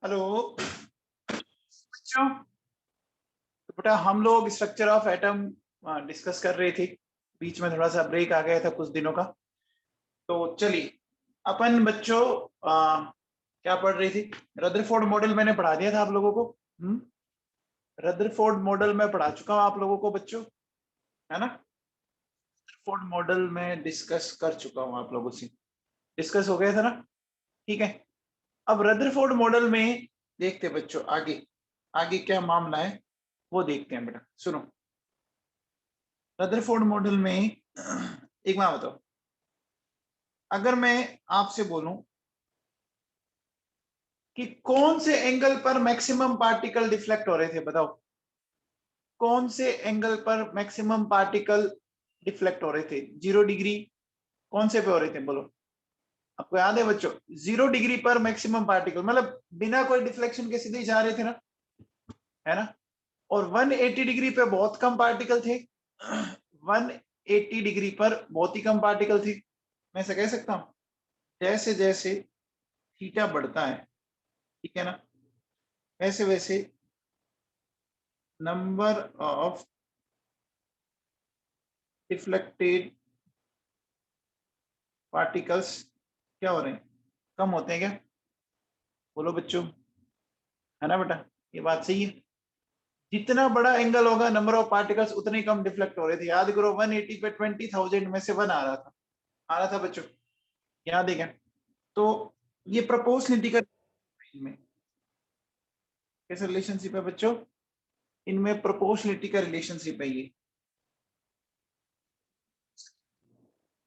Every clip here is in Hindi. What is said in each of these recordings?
हेलो बच्चों। तो बेटा हम लोग स्ट्रक्चर ऑफ एटम डिस्कस कर रहे थे। बीच में थोड़ा सा ब्रेक आ गया था कुछ दिनों का। तो चलिए अपन बच्चों क्या पढ़ रही थी। रदरफोर्ड मॉडल मैंने पढ़ा दिया था आप लोगों को। रदरफोर्ड मॉडल मैं पढ़ा चुका हूँ आप लोगों को बच्चों, है ना। रदरफोर्ड मॉडल में डिस्कस कर चुका हूँ आप लोगों से, डिस्कस हो गया था ना। ठीक है, अब रदरफोर्ड मॉडल में देखते हैं बच्चों आगे आगे क्या मामला है वो देखते हैं। बेटा सुनो, रदरफोर्ड मॉडल में एक बात बताओ, अगर मैं आपसे बोलूं कि कौन से एंगल पर मैक्सिमम पार्टिकल डिफ्लेक्ट हो रहे थे, बताओ कौन से एंगल पर मैक्सिमम पार्टिकल डिफ्लेक्ट हो रहे थे। 0 डिग्री कौन से पे हो रहे थे बोलो, आपको याद है बच्चों। 0 डिग्री पर मैक्सिमम पार्टिकल मतलब बिना कोई डिफ्लेक्शन के सीधे जा रहे थे ना, है ना। और 180 डिग्री पे बहुत कम पार्टिकल थे। 180 डिग्री पर बहुत ही कम पार्टिकल थे। मैं ऐसा कह सकता हूं जैसे जैसे थीटा बढ़ता है, ठीक है ना, वैसे वैसे नंबर ऑफ डिफ्लेक्टेड पार्टिकल्स क्या हो रहे हैं, कम होते हैं क्या, बोलो बच्चों, है ना बेटा। ये बात सही है, जितना बड़ा एंगल होगा नंबर ऑफ पार्टिकल्स उतने कम डिफ्लेक्ट हो रहे थे। याद करो 180 पे 20,000 में से 1 आ रहा था, आ रहा था बच्चों, याद है क्या। तो ये प्रोपोर्शनलिटी का इनमें कैसे रिलेशनशिप है बच्चों, इनमें प्रोपोर्शनलिटी का रिलेशनशिप है, ये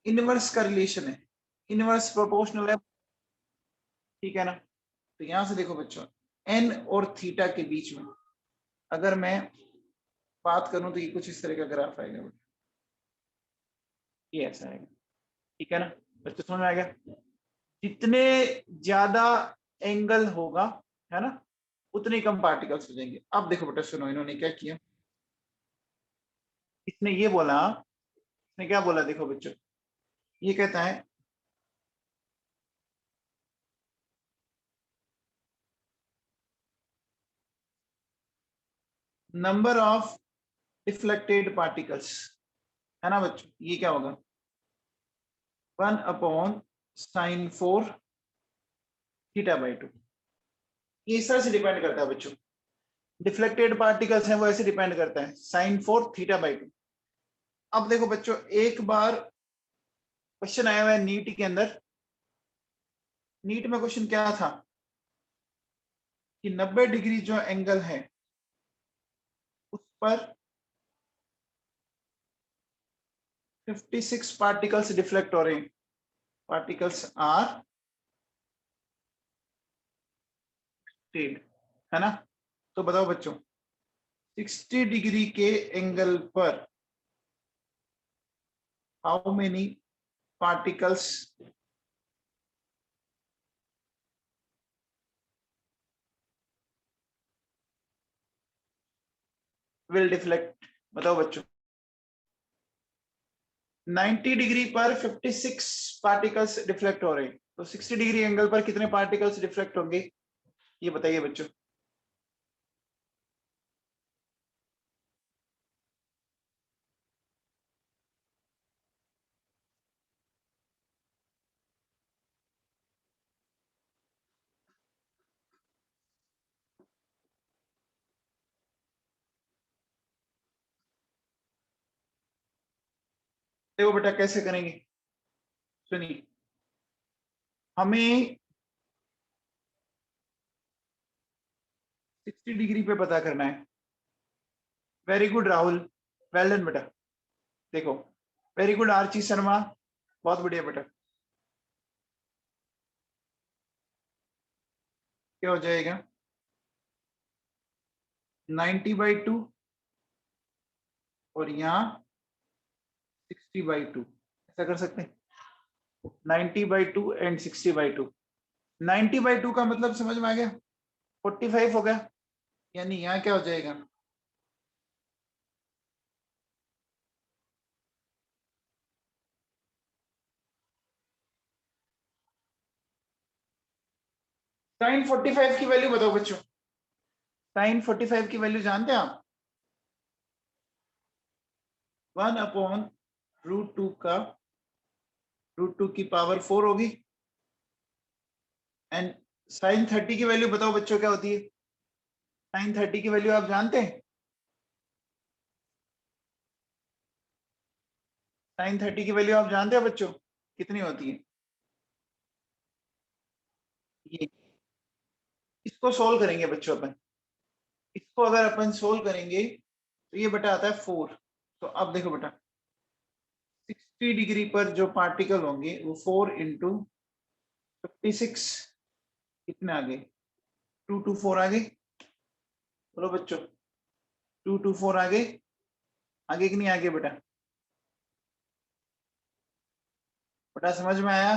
इनवर्स का रिलेशन है, इनवर्स प्रोपोर्शनल है, ठीक है ना। तो यहां से देखो बच्चों, एन और थीटा के बीच में अगर मैं बात करूं तो ये कुछ इस तरह का ग्राफ आएगा, ये ऐसा आएगा, ठीक है ना। बच्चों समझ में आ गया, जितने ज्यादा एंगल होगा, है ना, उतने कम पार्टिकल्स हो जाएंगे। अब देखो बेटा सुनो, इन्होंने क्या किया, इसने ये बोला, इसने क्या बोला देखो बच्चों, ये कहता है नंबर ऑफ डिफ्लेक्टेड पार्टिकल्स, है ना बच्चों, ये क्या होगा 1/sin4 θ/2। ये इस तरह से डिपेंड करता है बच्चों, डिफ्लेक्टेड पार्टिकल्स हैं वो ऐसे डिपेंड करता है sin4 θ/2। अब देखो बच्चों, एक बार क्वेश्चन आया हुआ है नीट के अंदर, नीट में क्वेश्चन क्या था कि 90 डिग्री जो एंगल है उस पर 56 पार्टिकल्स डिफ्लेक्ट हो रहे हैं, पार्टिकल्स आर डिफ्लेक्टेड, है ना। तो बताओ बच्चों 60 डिग्री के एंगल पर how many particles will deflect, बताओ बच्चों। 90 डिग्री पर 56 पार्टिकल्स डिफ्लेक्ट हो रहे हैं, तो 60 डिग्री एंगल पर कितने पार्टिकल्स डिफ्लेक्ट होंगे, ये बताइए बच्चों। देखो बेटा कैसे करेंगे, सुनिए, हमें 60 डिग्री पे पता करना है। Very good Rahul, well done बेटा। देखो वेरी गुड आरची शर्मा, बहुत बढ़िया बेटा। क्या हो जाएगा 90/2 और यहाँ 60/2, ऐसा कर सकते हैं 90/2 एंड 60/2। 90/2 का मतलब समझ में आ गया, 45 हो गया, यानी यहाँ क्या हो जाएगा साइन 45 की वैल्यू बताओ बच्चों, साइन 45 की वैल्यू जानते हैं आप? 1/√2 का √2 की पावर 4 होगी। एंड साइन 30 की वैल्यू बताओ बच्चों क्या होती है? साइन 30 की वैल्यू आप जानते हैं? साइन 30 की वैल्यू आप जानते हैं बच्चों कितनी होती है? ये इसको सोल्व करेंगे बच्चों अपन। इसको अगर अपन सोल्व करेंगे तो ये बेटा आता है 4। तो अब देखो बेटा 60 डिग्री पर जो पार्टिकल होंगे वो 4 इंटू 56 कितने आ गए? 224 आ गए। बोलो बच्चों 224 आ गए। आगे कि नहीं आगे बेटा? बेटा समझ में आया?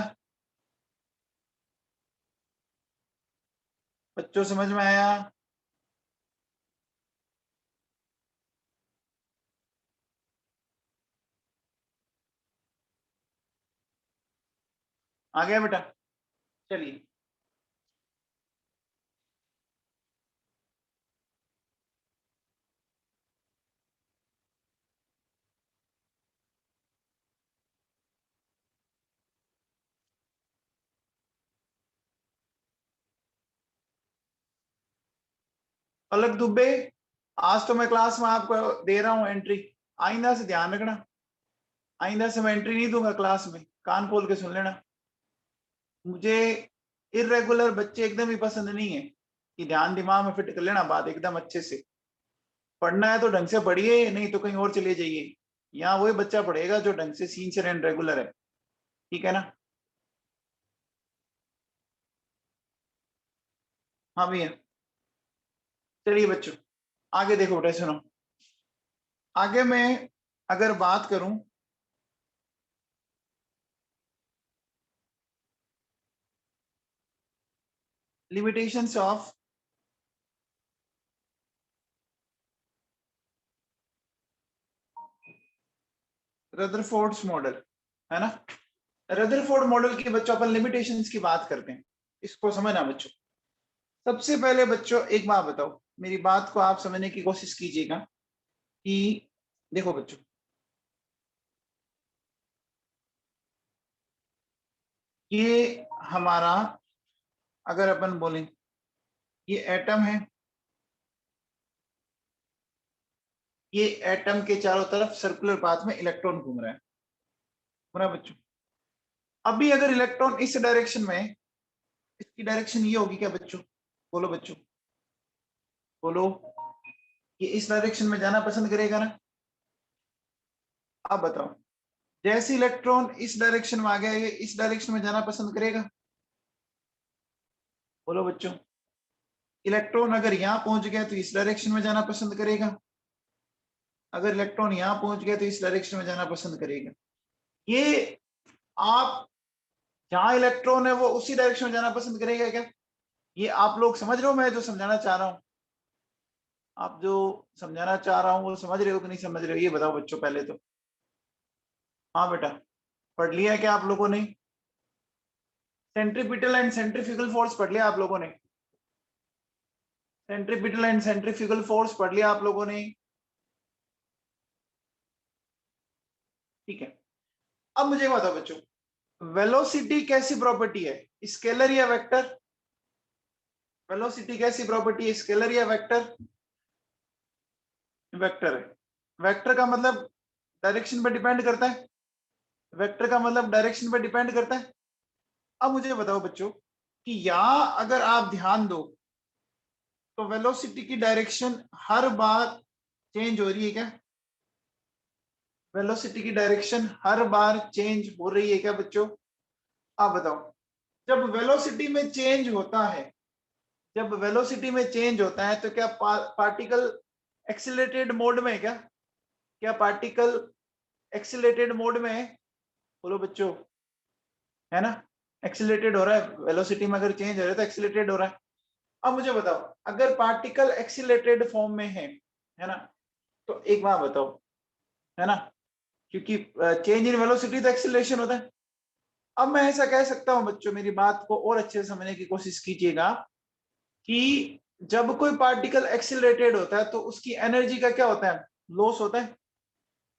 बच्चों समझ में आया? आ गया बेटा? चलिए पलक दुबे, आज तो मैं क्लास में आपको दे रहा हूं एंट्री, आइंदा से ध्यान रखना। आइंदा से मैं एंट्री नहीं दूंगा क्लास में, कान खोल के सुन लेना। मुझे इरेगुलर बच्चे एकदम ही पसंद नहीं है, कि ध्यान दिमाग में फिट कर लेना बात एकदम अच्छे से। पढ़ना है तो ढंग से पढ़िए, नहीं तो कहीं और चले जाइए। यहाँ वही बच्चा पढ़ेगा जो ढंग से सिंसियर एंड रेगुलर है, ठीक है ना? हाँ भैया। चलिए बच्चों आगे देखो बेटा, सुनो। आगे मैं अगर बात करूं लिमिटेशंस ऑफ रदरफोर्ड्स मॉडल, है ना? रदरफोर्ड मॉडल की बच्चों अपन लिमिटेशंस की बात करते हैं, इसको समझना बच्चों। सबसे पहले बच्चों एक बात बताओ, मेरी बात को आप समझने की कोशिश कीजिएगा कि देखो बच्चों, ये हमारा अगर अपन बोलें ये एटम है, ये एटम के चारों तरफ सर्कुलर पाथ में इलेक्ट्रॉन घूम रहा है, बना बच्चों? अभी अगर इलेक्ट्रॉन इस डायरेक्शन में, इसकी डायरेक्शन ये होगी क्या बच्चों? बोलो बच्चों, बोलो। ये इस डायरेक्शन में जाना पसंद करेगा ना? आप बताओ, जैसे इलेक्ट्रॉन इस डायरेक्शन में आ गया, ये इस डायरेक्शन में जाना पसंद करेगा? बोलो बच्चों। इलेक्ट्रॉन अगर यहां पहुंच गया तो इस डायरेक्शन में जाना पसंद करेगा, अगर इलेक्ट्रॉन यहां पहुंच गया तो इस डायरेक्शन में जाना पसंद करेगा। ये आप जहां इलेक्ट्रॉन है वो उसी डायरेक्शन में जाना पसंद करेगा क्या? ये आप लोग समझ रहे हो मैं जो समझाना चाह रहा हूं? आप जो समझाना चाह रहा हूं वो समझ रहे हो कि नहीं समझ रहे हो, ये बताओ बच्चों पहले तो। हाँ बेटा, पढ़ लिया है क्या आप लोगों ने? सेंट्रीपिटल एंड सेंट्रीफ्यूगल फोर्स पढ़ लिया आप लोगों ने? सेंट्रीपिटल एंड सेंट्रीफ्यूगल फोर्स पढ़ लिया आप लोगों ने? ठीक है। अब मुझे एक बताओ बच्चों, वेलोसिटी कैसी प्रॉपर्टी है, स्केलर या वेक्टर? वेलोसिटी कैसी प्रॉपर्टी है, स्केलर या वेक्टर? वेक्टर है। वेक्टर का मतलब डायरेक्शन पर डिपेंड करता है, वेक्टर का मतलब डायरेक्शन पर डिपेंड करता है। अब मुझे बताओ बच्चों कि यहां अगर आप ध्यान दो तो वेलोसिटी की डायरेक्शन हर बार चेंज हो रही है क्या? वेलोसिटी की डायरेक्शन हर बार चेंज हो रही है क्या बच्चों? आप बताओ। जब वेलोसिटी में चेंज होता है, जब वेलोसिटी में चेंज होता है तो क्या पार्टिकल एक्सिलरेटेड मोड में है क्या? क्या पार्टिकल एक्सिलरेटेड मोड में है? बोलो बच्चों, है ना? एक्सिलरेटेड हो रहा है, वेलोसिटी में अगर चेंज हो रहा है तो एक्सिलरेटेड हो रहा है। अब मुझे बताओ, अगर पार्टिकल एक्सिलरेटेड फॉर्म में है ना, तो एक बात बताओ, है ना, क्योंकि चेंज इन वेलोसिटी तो एक्सिलरेशन होता है। अब मैं ऐसा कह सकता हूं बच्चों, मेरी बात को और अच्छे से समझने की कोशिश कीजिएगा कि जब कोई पार्टिकल एक्सिलरेटेड होता है तो उसकी एनर्जी का क्या होता है, लॉस होता है,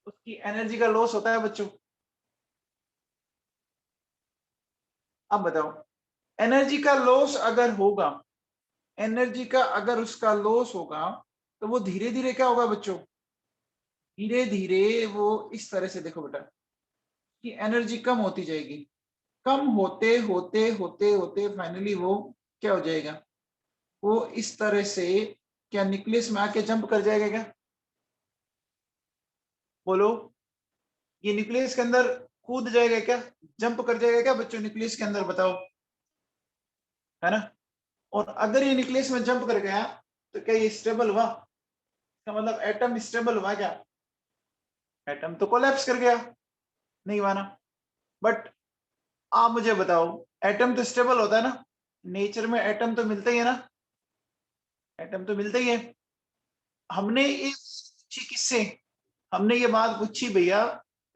उसकी एनर्जी का लॉस होता है बच्चों। अब बताओ, एनर्जी का लॉस अगर होगा, एनर्जी का अगर उसका लॉस होगा तो वो धीरे धीरे क्या होगा बच्चों, धीरे धीरे वो इस तरह से, देखो बेटा, कि एनर्जी कम होती जाएगी, कम होते होते होते होते फाइनली वो क्या हो जाएगा, वो इस तरह से क्या न्यूक्लियस में आके जंप कर जाएगा क्या, बोलो, ये न्यूक्लियस के अंदर कूद जाएगा क्या, जंप कर जाएगा क्या बच्चों न्यूक्लियस के अंदर, बताओ, है ना। और अगर ये न्यूक्लियस में जंप कर गया तो क्या ये स्टेबल हुआ, इसका मतलब एटम स्टेबल हुआ क्या, एटम तो कोलैप्स कर गया, नहीं हुआ ना। बट आप मुझे बताओ, एटम तो स्टेबल होता है ना, नेचर में एटम तो मिलता ही है ना, एटम तो मिलता ही है। हमने ये पूछी किससे, हमने ये बात पूछी भैया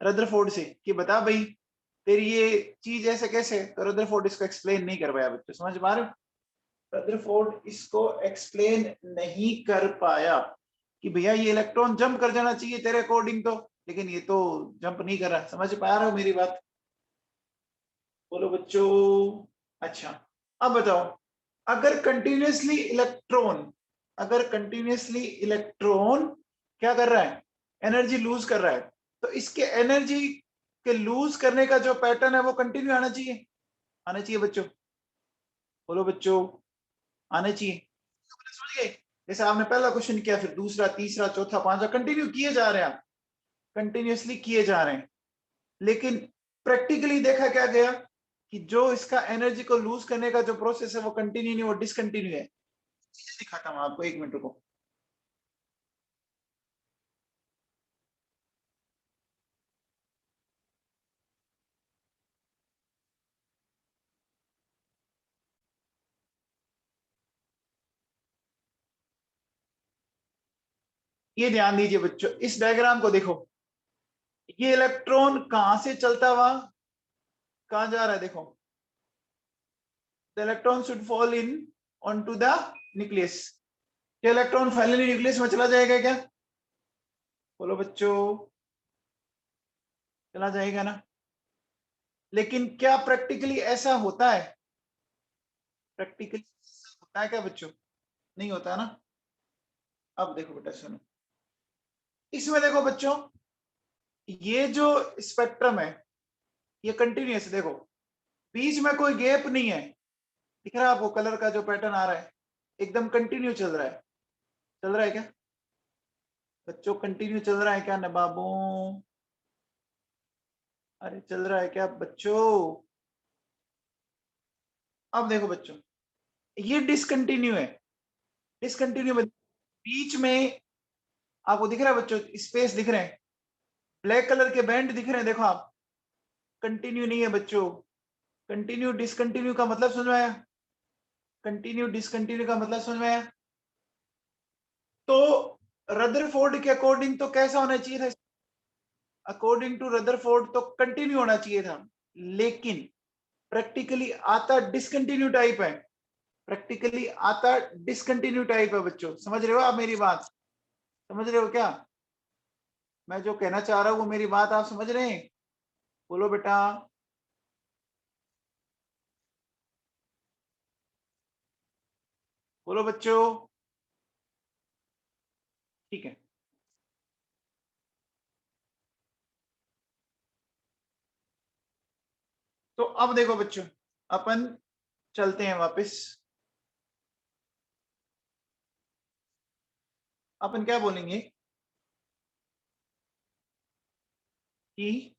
रदरफोर्ड से कि बता भाई तेरी ये चीज ऐसे कैसे, तो रदरफोर्ड इसको एक्सप्लेन नहीं कर पाया बच्चों, समझ पा रहे हो, रदरफोर्ड इसको एक्सप्लेन नहीं कर पाया कि भैया ये इलेक्ट्रॉन जंप कर जाना चाहिए तेरे अकॉर्डिंग तो, लेकिन ये तो जंप नहीं कर रहा, समझ पा रहे हो मेरी बात, बोलो बच्चों। अच्छा, अब बताओ, अगर कंटिन्यूसली इलेक्ट्रॉन, अगर कंटिन्यूसली इलेक्ट्रॉन क्या कर रहा है, एनर्जी लूज कर रहा है, तो इसके एनर्जी के लूज करने का जो पैटर्न है वो कंटिन्यू आना चाहिए, आना चाहिए बच्चों, बोलो बच्चों, आने चाहिए, समझ गए। जैसे आपने पहला क्वेश्चन किया, फिर दूसरा, तीसरा, चौथा, पांचवा, कंटिन्यू किए जा रहे हैं आप, कंटिन्यूसली किए जा रहे हैं, लेकिन प्रैक्टिकली देखा क्या गया कि जो इसका एनर्जी को लूज करने का जो प्रोसेस है वो कंटिन्यू नहीं, वो डिसकंटिन्यू है। दिखाता हूं आपको, एक मिनट रुको। ये ध्यान दीजिए बच्चों, इस डायग्राम को देखो, ये इलेक्ट्रॉन कहां से चलता हुआ कहां जा रहा है, देखो, the electron should fall in on to the nucleus, क्या इलेक्ट्रॉन फाइनली न्यूक्लियस में चला जाएगा क्या, बोलो बच्चों, चला जाएगा ना। लेकिन क्या प्रैक्टिकली ऐसा होता है, प्रैक्टिकली होता है क्या बच्चों, नहीं होता ना। अब देखो बेटा सुनो, इसमें देखो बच्चों, ये जो स्पेक्ट्रम है ये कंटिन्यूस, देखो बीच में कोई गैप नहीं है, दिख रहा है आपको कलर का जो पैटर्न आ रहा है, एकदम कंटिन्यू चल रहा है, चल रहा है क्या बच्चों, कंटिन्यू चल रहा है क्या ना बाबू, अरे चल रहा है क्या बच्चों। अब देखो बच्चों, ये डिसकंटिन्यू है, डिसकंटिन्यू, बीच में आपको दिख रहा है बच्चों, स्पेस दिख रहे हैं, ब्लैक कलर के बैंड दिख रहे हैं, देखो आप, कंटिन्यू नहीं है बच्चों, कंटिन्यू डिसकंटिन्यू का मतलब समझ में आया, कंटिन्यू डिसकंटिन्यू का मतलब समझ में आया। तो रदरफोर्ड के अकॉर्डिंग तो कैसा होना चाहिए था, अकॉर्डिंग टू रदरफोर्ड तो कंटिन्यू होना चाहिए था, लेकिन प्रैक्टिकली आता डिसकंटिन्यू टाइप है, प्रैक्टिकली आता डिसकंटिन्यू टाइप है बच्चों, समझ रहे हो आप मेरी बात, समझ रहे हो क्या, मैं जो कहना चाह रहा हूं वो मेरी बात आप समझ रहे हैं, बोलो बेटा। बोलो बच्चों, ठीक है। तो अब देखो बच्चों, अपन चलते हैं वापस, अपन क्या बोलेंगे कि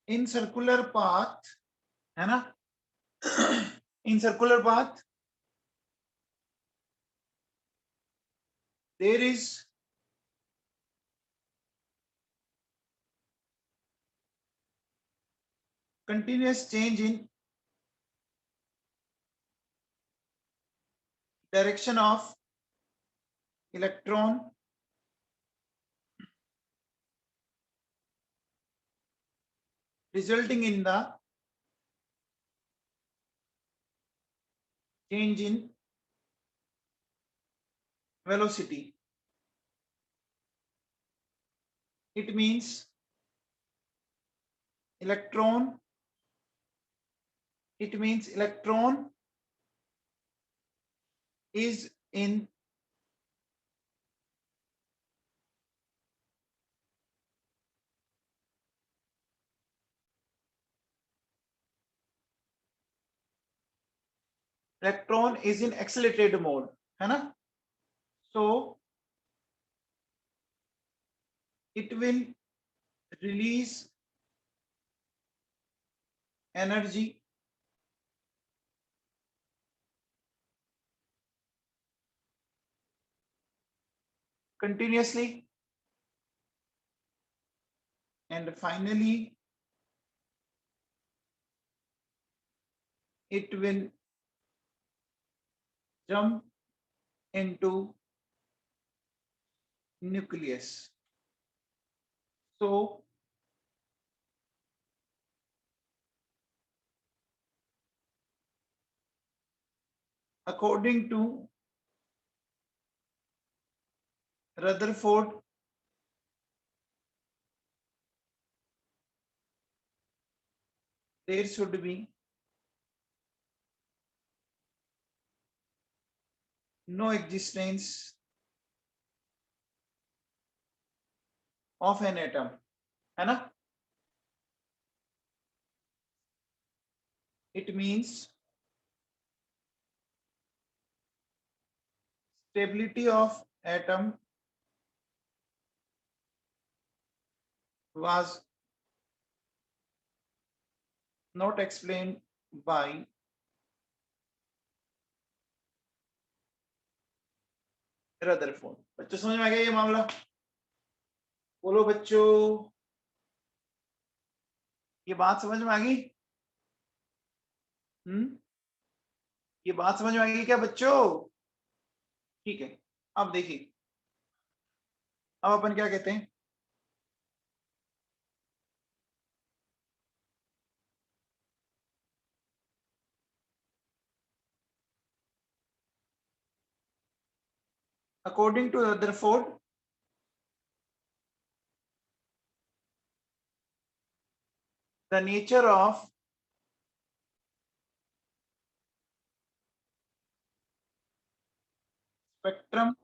इन सर्कुलर पाथ, है ना, in circular path there is continuous change in direction of electron resulting in the change in velocity. It means electron is in accelerated mode, है ना? So it will release energy continuously, and finally it will jump into nucleus. So according to Rutherford, there should be no existence of an atom, है ना? It means stability of atom was not explained by Rutherford. बच्चों समझ में आ गया ये मामला? बोलो बच्चों, ये बात समझ में आ गई? ये बात समझ में आ गई क्या बच्चों? ठीक है, अब देखिए, अब अपन क्या कहते हैं, according to Rutherford, the nature of spectrum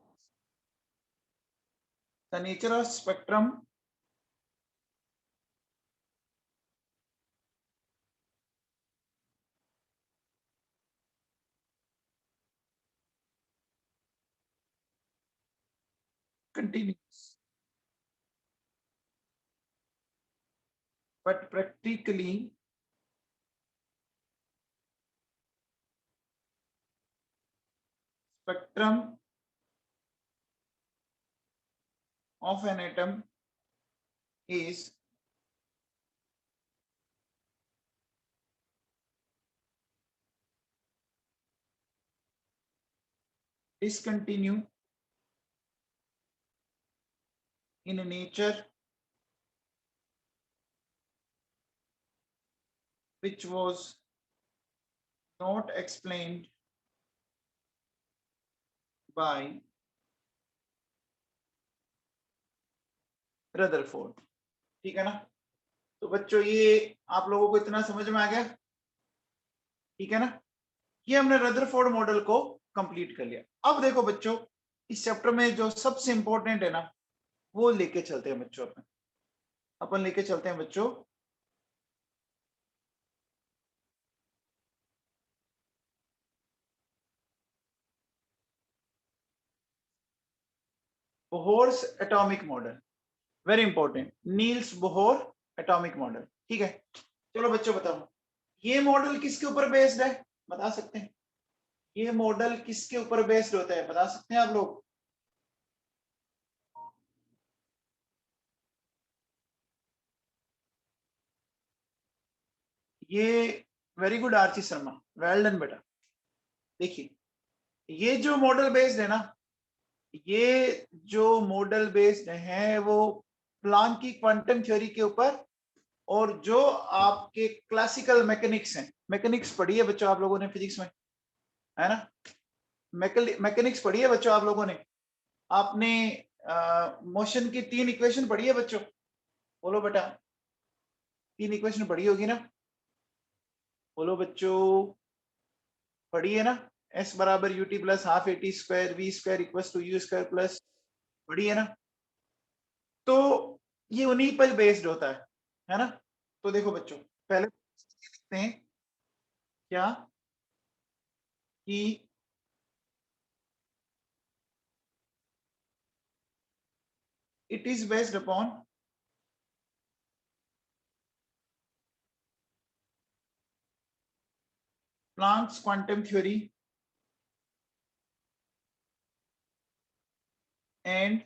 continues, but practically spectrum of an atom is discontinued in nature, which was not explained by Rutherford. ठीक है ना? तो बच्चों ये आप लोगों को इतना समझ में आ गया? ठीक है ना? ये हमने रदरफोर्ड मॉडल को कंप्लीट कर लिया। अब देखो बच्चों, इस चैप्टर में जो सबसे इंपॉर्टेंट है ना, वो लेके चलते हैं बच्चों, अपन लेके चलते हैं बच्चों Bohr's atomic model, very important, Niels Bohr atomic model. ठीक है, चलो बच्चों बताओ, ये मॉडल किसके ऊपर बेस्ड है, बता सकते हैं? ये मॉडल किसके ऊपर बेस्ड होता है, बता सकते हैं आप लोग? ये very good Archi Sharma, well done बेटा। देखिए, ये जो मॉडल बेस्ड है ना, ये जो मॉडल बेस्ड है वो प्लांक की क्वांटम थ्योरी के ऊपर, और जो आपके क्लासिकल मैकेनिक्स हैं, मैकेनिक्स पढ़ी है बच्चों आप लोगों ने फिजिक्स में, है ना? मैकेनिक्स पढ़ी है बच्चों आप लोगों ने? आपने मोशन की 3 इक्वेशन पढ़ी है बच्चों? बोलो बेटा, 3 इक्वेशन पढ़ी होगी ना? बोलो बच्चों, पढ़ी है ना? S बराबर ut plus half A T square V square equals to U square plus, पढ़ी है ना? तो ये उन्हीं पर बेस्ड होता है ना? तो देखो बच्चों, पहले लिखते हैं क्या कि it is based upon Planck's quantum theory and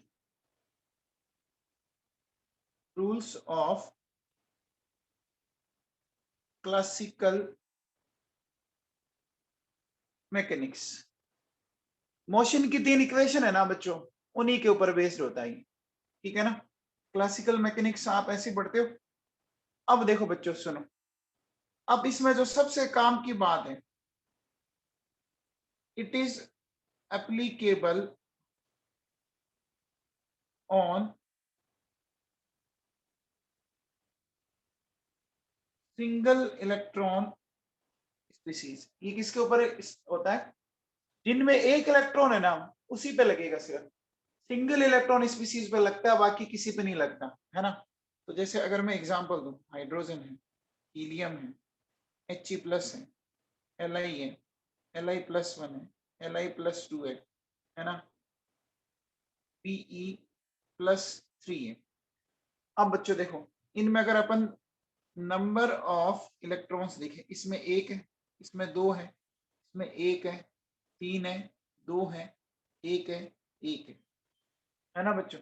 rules of classical mechanics. Motion की 3 इक्वेशन है ना बच्चों, उन्हीं के ऊपर बेस्ड होता है, ठीक है ना? क्लासिकल मैकेनिक्स आप ऐसे पढ़ते हो। अब देखो बच्चों सुनो, अब इसमें जो सबसे काम की बात है, it is applicable on single electron species. ये किसके ऊपर होता है? जिनमें एक इलेक्ट्रॉन है ना, उसी पे लगेगा सिर्फ, सिंगल इलेक्ट्रॉन स्पीसीज पे लगता है, बाकी किसी पे नहीं लगता, है ना? तो जैसे अगर मैं एग्जांपल दूं, हाइड्रोजन है, हीलियम है, He प्लस है, Li है, Li प्लस 1 है, Li प्लस 2 है ना? Pe प्लस 3 है। अब बच्चों देखो, इनमें अगर अपन नंबर ऑफ इलेक्ट्रॉन्स देखें, इसमें 1 है, इसमें 2 है, इसमें 1 है, 3 है, 2 है, 1 है, 1 है ना बच्चों?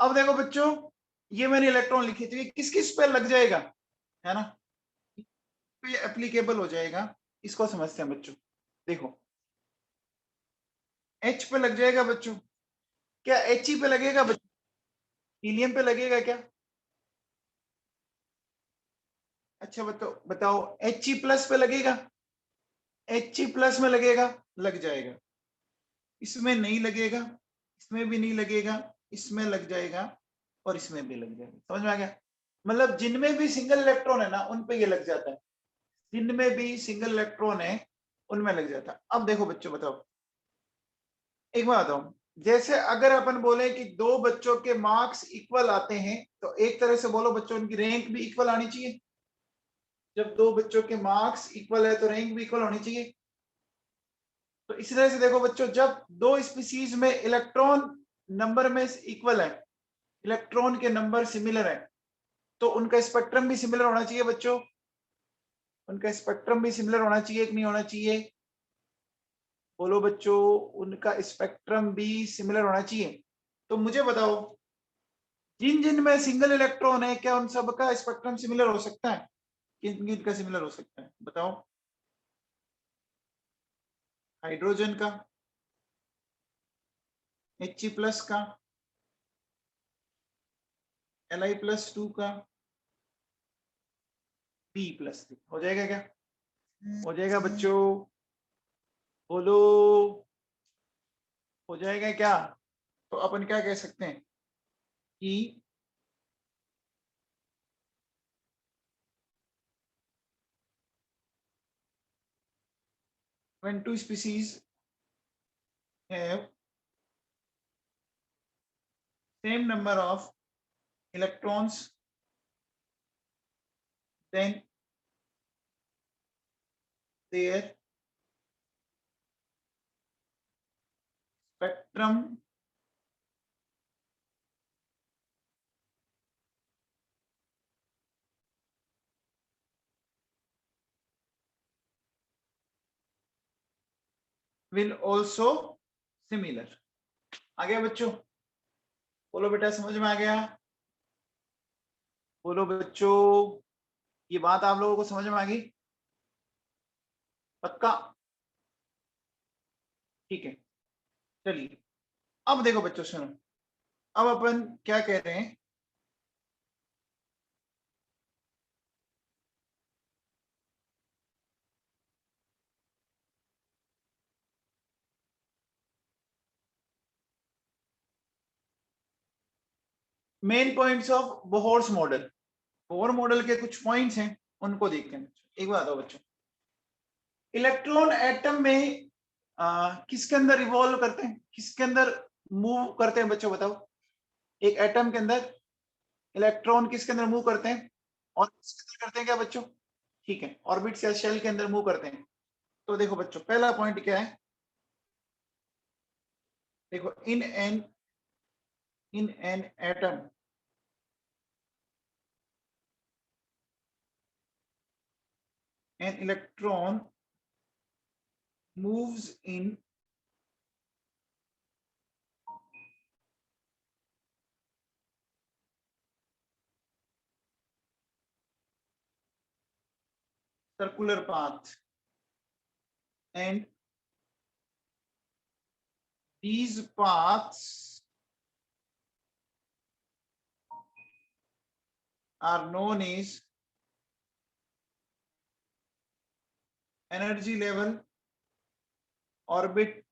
अब देखो बच्चों, ये मैंने इलेक्ट्रॉन लिखे थे, किस किस पे लग जाएगा, है ना? ये एप्लीकेबल हो जाएगा, इसको समझते हैं बच्चों। देखो, H पे लग जाएगा बच्चों। क्या He पे लगेगा बच्चों? हीलियम पे लगेगा क्या? अच्छा बताओ बताओ, He प्लस पे लगेगा? He प्लस में लगेगा, लग जाएगा। इसमें नहीं लगेगा, इसमें भी नहीं लगेगा, इसमें लग जाएगा, और इसमें भी लग जाएगा। समझ में आ गया? मतलब जिनमें भी सिंगल इलेक्ट्रॉन है ना, उन पे ये लग जाता है, जिनमें भी सिंगल इलेक्ट्रॉन है उनमें लग जाता है। अब देखो बच्चों, बताओ एक बात बताओ, जैसे अगर अपन बोले कि दो बच्चों के मार्क्स इक्वल आते हैं, तो एक तरह से बोलो बच्चों, उनकी रैंक भी इक्वल आनी चाहिए। जब दो बच्चों के मार्क्स इक्वल है तो रैंक भी इक्वल होनी चाहिए। तो इसी तरह से देखो बच्चों, जब दो स्पीसीज में इलेक्ट्रॉन नंबर में इक्वल है, इलेक्ट्रॉन के नंबर सिमिलर है, तो उनका स्पेक्ट्रम भी सिमिलर होना चाहिए बच्चों। उनका स्पेक्ट्रम भी सिमिलर होना चाहिए कि नहीं होना चाहिए? बोलो बच्चों, उनका स्पेक्ट्रम भी सिमिलर होना चाहिए। तो मुझे बताओ, जिन जिन में सिंगल इलेक्ट्रॉन है, क्या उन सब का स्पेक्ट्रम सिमिलर हो सकता है? किन किन का सिमिलर हो सकता है बताओ? हाइड्रोजन का, He+ का, Li+2 का, B+3 हो जाएगा क्या? हो जाएगा बच्चों, बोलो, हो जाएगा क्या? तो अपन क्या कह सकते हैं कि when two species have same number of electrons, then their spectrum will also similar। आ गया बच्चों? बोलो बेटा, समझ में आ गया? बोलो बच्चों, ये बात आप लोगों को समझ में आ गई? पक्का? ठीक है, चलिए अब देखो बच्चों, सुनो, अब अपन क्या कह रहे हैं, main points of Bohr's model. Bohr model के कुछ पॉइंट्स हैं, उनको देखते हैं। एक बात बताओ बच्चों, इलेक्ट्रॉन एटम में किसके अंदर रिवॉल्व करते हैं, किसके अंदर मूव करते हैं बच्चों बताओ? एक एटम के अंदर इलेक्ट्रॉन किसके अंदर मूव करते हैं? और किसके अंदर करते हैं क्या बच्चों? ठीक है, ऑर्बिट या शेल के अंदर मूव करते हैं। तो देखो बच्चों, पहला पॉइंट क्या है, देखो, in an atom an electron moves in circular path and these paths are known as energy level, orbit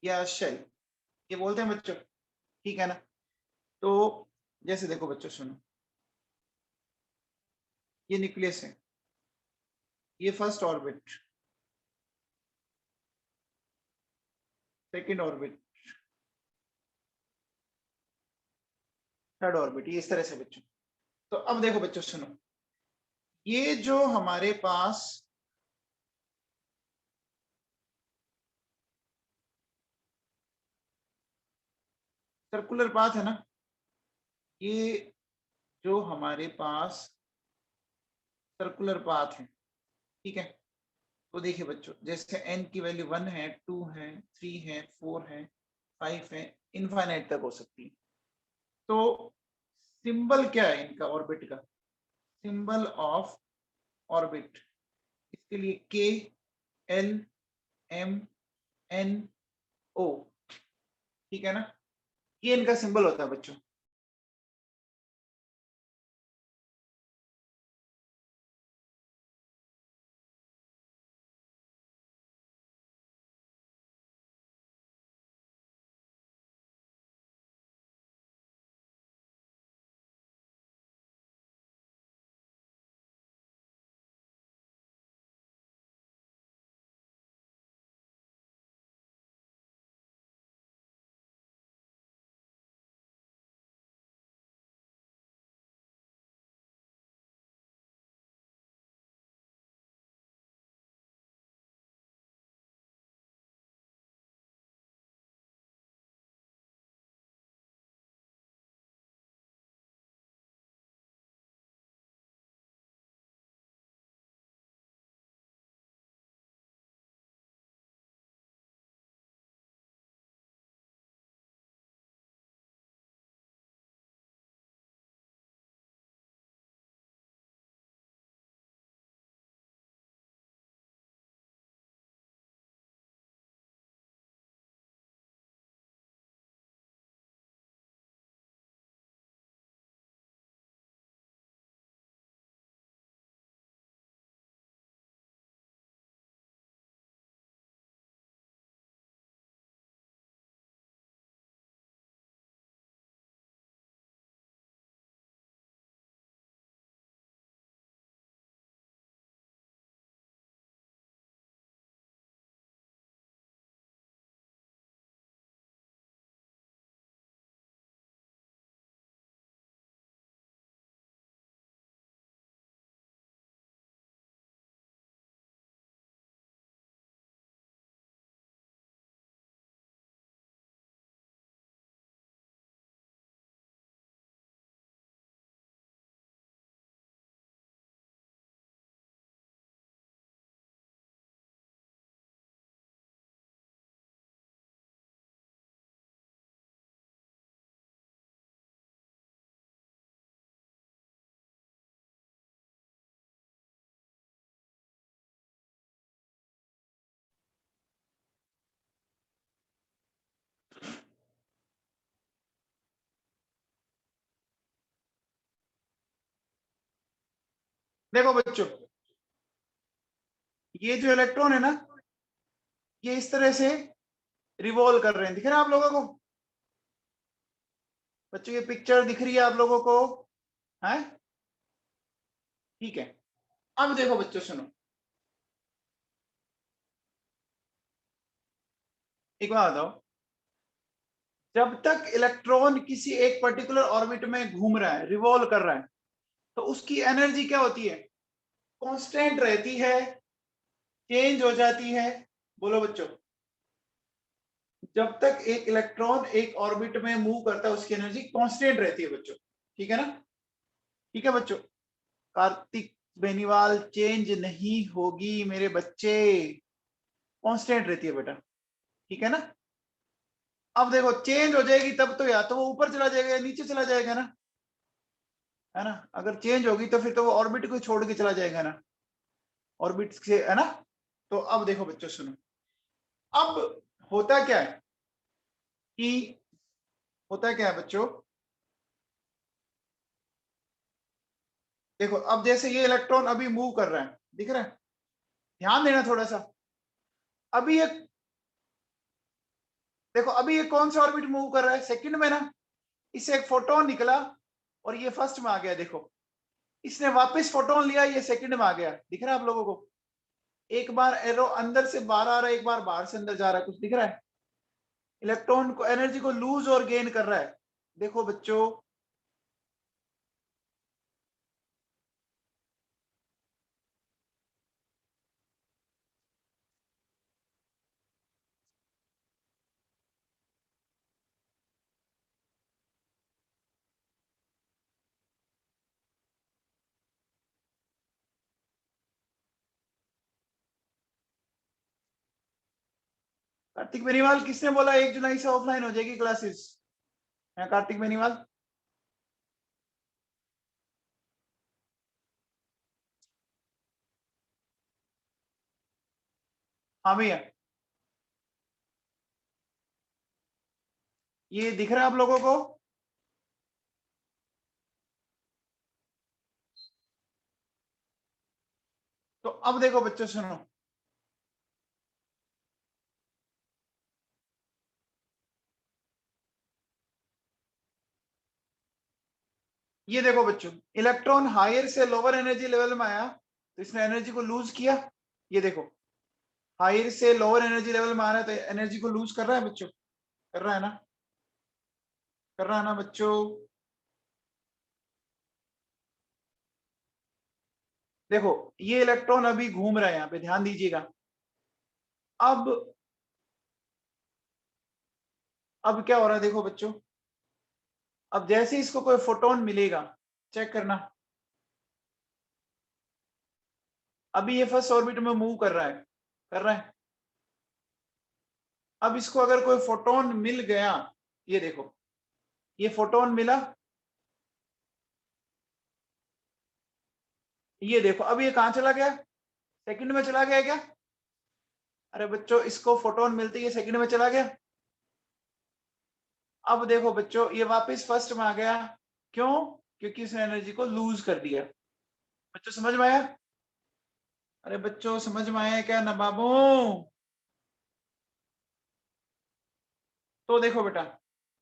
या शेल, ये बोलते हैं बच्चों। ठीक है ना? तो जैसे देखो बच्चों, सुनो, ये न्यूक्लियस है, ये first orbit, second orbit, third orbit, ये इस तरह से बच्चों। तो अब देखो बच्चों, सुनो, ये जो हमारे पास सर्कुलर पाथ है ना, ये जो हमारे पास सर्कुलर पाथ है, ठीक है? तो देखिए बच्चों, जैसे n की वैल्यू 1 है, 2 है, 3 है, 4 है, 5 है, इनफाइनाइट तक हो सकती है। तो सिंबल क्या है इनका ऑर्बिट का? सिंबल ऑफ ऑर्बिट, इसके लिए के, एल, एम, एन, ओ, ठीक है ना? ये इनका सिंबल होता है बच्चों। देखो बच्चों, ये जो इलेक्ट्रॉन है ना, ये इस तरह से रिवॉल्व कर रहे हैं, दिख रहा है आप लोगों को? बच्चों ये पिक्चर दिख रही है आप लोगों को? है, ठीक है। अब देखो बच्चों सुनो, एक बात बताओ, जब तक इलेक्ट्रॉन किसी एक पर्टिकुलर ऑर्बिट में घूम रहा है, रिवॉल्व कर रहा है, तो उसकी एनर्जी क्या होती है? कांस्टेंट रहती है, चेंज हो जाती है? बोलो बच्चों। जब तक एक इलेक्ट्रॉन एक ऑर्बिट में मूव करता है, उसकी एनर्जी कांस्टेंट रहती है बच्चों, ठीक है ना? ठीक है बच्चों। कार्तिक बेनीवाल, चेंज नहीं होगी मेरे बच्चे, कांस्टेंट रहती है बेटा, ठीक है ना? अब देखो, चेंज हो जाएगी तब तो या तो वो ऊपर चला जाएगा या नीचे चला जाएगा ना, है ना? अगर चेंज होगी तो फिर तो वो ऑर्बिट को छोड़ के चला जाएगा ना, ऑर्बिट से, है ना? तो अब देखो बच्चों सुनो, अब होता क्या है कि, होता क्या है बच्चों, देखो अब जैसे ये इलेक्ट्रॉन अभी मूव कर रहा है, दिख रहा है? ध्यान देना थोड़ा सा। अभी ये, देखो अभी ये कौन सा ऑर्बिट मूव कर रहा है? सेकंड में ना। इससे एक फोटोन निकला और ये फर्स्ट में आ गया, देखो इसने वापस फोटोन लिया, ये सेकंड में आ गया, दिख रहा है आप लोगों को? एक बार एरो अंदर से बाहर आ रहा है, एक बार बाहर से अंदर जा रहा है, कुछ दिख रहा है? इलेक्ट्रॉन को एनर्जी को लूज और गेन कर रहा है, देखो बच्चों। कार्तिक बेनीवाल, किसने बोला 1 जुलाई से ऑफलाइन हो जाएगी क्लासेस? है कार्तिक बेनीवाल? हाँ भैया, ये दिख रहा है आप लोगों को? तो अब देखो बच्चों सुनो, ये देखो बच्चों, इलेक्ट्रॉन हायर से लोअर एनर्जी लेवल में आया तो इसने एनर्जी को लूज किया, ये देखो हायर से लोअर एनर्जी लेवल में आ रहा है तो एनर्जी को लूज कर रहा है बच्चों, कर रहा है ना? कर रहा है ना बच्चों? देखो ये इलेक्ट्रॉन अभी घूम रहा है, यहाँ पे ध्यान दीजिएगा। अब अब क्या हो रहा है देखो बच्चों, अब जैसे इसको कोई फोटोन मिलेगा, चेक करना, अभी ये फर्स्ट ऑर्बिट में मूव कर रहा है, कर रहा है। अब इसको अगर कोई फोटोन मिल गया, ये देखो ये फोटोन मिला, ये देखो अब ये कहां चला गया? सेकंड में चला गया क्या? अरे बच्चों, इसको फोटोन मिलते ही ये सेकंड में चला गया। अब देखो बच्चों, ये वापस फर्स्ट में आ गया, क्यों? क्योंकि इसने एनर्जी को लूज कर दिया। बच्चों समझ में आया? अरे बच्चों समझ में आया क्या ना बाबू? तो देखो बेटा,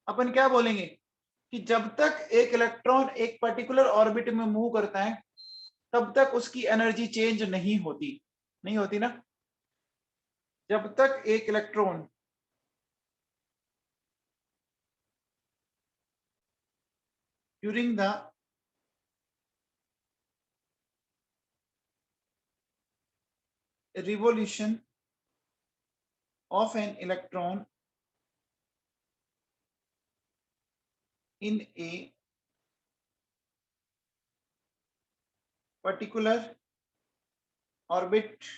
अपन क्या बोलेंगे कि जब तक एक इलेक्ट्रॉन एक पर्टिकुलर ऑर्बिट में मूव करता है, तब तक उसकी एनर्जी चेंज नहीं होती, नहीं होती ना? जब तक एक electron during the revolution of an electron in a particular orbit,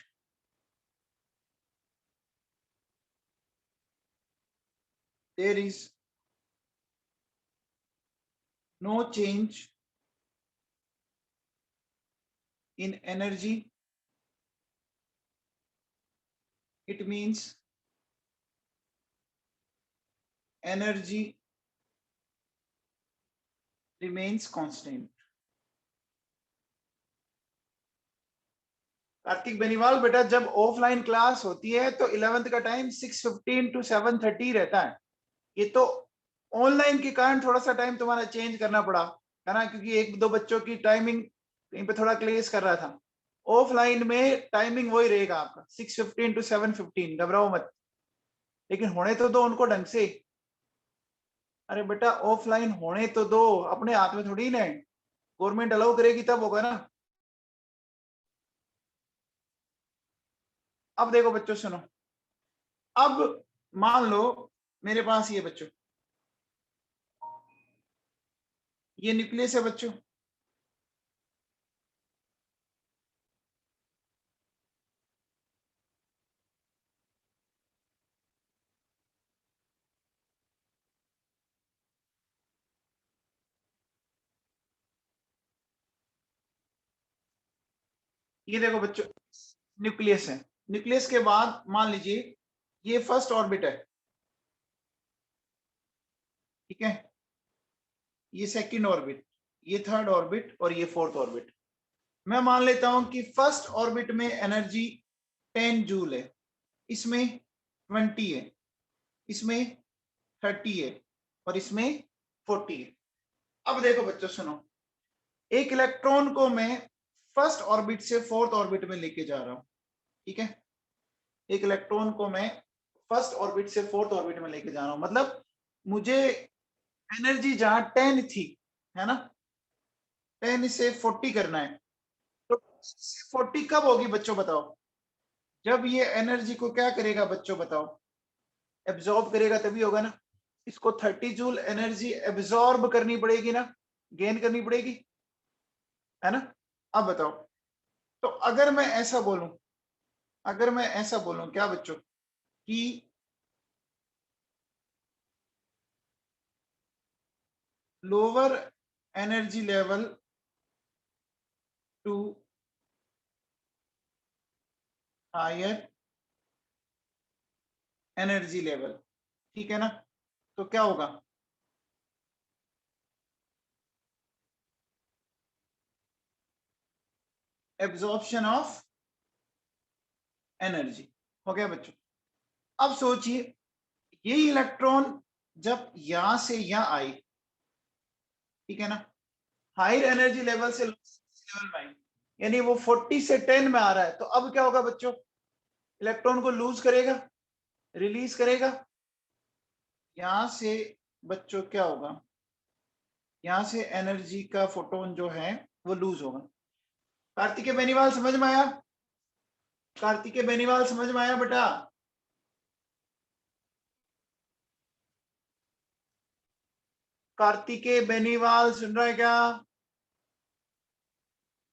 there is no change in energy. It means energy remains constant. Kartik Beniwal बेटा, जब ऑफलाइन क्लास होती है तो 11th का टाइम 6:15 to 7:30 रहता है। ये तो ऑनलाइन के कारण थोड़ा सा टाइम तुम्हारा चेंज करना पड़ा है ना, क्योंकि एक दो बच्चों की टाइमिंग कहीं पे थोड़ा क्लेश कर रहा था। ऑफलाइन में टाइमिंग वही रहेगा आपका 6:15 to 7:15, घबराओ मत। लेकिन होने तो दो उनको ढंग से। अरे बेटा ऑफलाइन होने तो दो, अपने हाथ में थोड़ी ना, गवर्नमेंट अलाउ करेगी तब होगा ना। अब देखो बच्चों सुनो, अब मान लो मेरे पास ये बच्चों, ये न्यूक्लियस है बच्चों। ये देखो बच्चों न्यूक्लियस है। न्यूक्लियस के बाद मान लीजिए ये फर्स्ट ऑर्बिट है, ठीक है, ये सेकंड ऑर्बिट, ये थर्ड ऑर्बिट और ये फोर्थ ऑर्बिट। मैं मान लेता हूं कि फर्स्ट ऑर्बिट में एनर्जी 10 जूल है, इसमें 20 है, इसमें 30 है और इसमें 40 है। अब देखो बच्चों सुनो, एक इलेक्ट्रॉन को मैं फर्स्ट ऑर्बिट से फोर्थ ऑर्बिट में लेके जा रहा हूं, ठीक है। एक इलेक्ट्रॉन को मैं फर्स्ट ऑर्बिट से फोर्थ ऑर्बिट में लेके जा रहा हूं, मतलब मुझे एनर्जी जहां 10 थी, है ना, 10 से 40 करना है। तो 40 कब होगी बच्चों बताओ, जब ये एनर्जी को क्या करेगा बच्चों बताओ, एब्जॉर्ब करेगा तभी होगा ना। इसको 30 जूल एनर्जी एब्जॉर्ब करनी पड़ेगी ना, गेन करनी पड़ेगी, है ना। अब बताओ, तो अगर मैं ऐसा बोलूं, अगर मैं ऐसा बोलूं क्या बच्चों कि lower energy level to higher energy level, ठीक है ना, तो क्या होगा, एब्जॉर्प्शन ऑफ एनर्जी। हो गया बच्चों। अब सोचिए ये इलेक्ट्रॉन जब यहां से यहां आई, ठीक है ना, हायर एनर्जी लेवल से लेवल में आई, यानी वो 40 से 10 में आ रहा है, तो अब क्या होगा बच्चों, इलेक्ट्रॉन को लूज करेगा, रिलीज करेगा। यहां से बच्चों क्या होगा, यहां से एनर्जी का फोटोन जो है वो लूज होगा। कार्तिकेय बेनीवाल समझ में आया, कार्तिकेय बेनीवाल समझ में आया बेटा। कार्तिकेय बेनीवाल सुन रहा है क्या?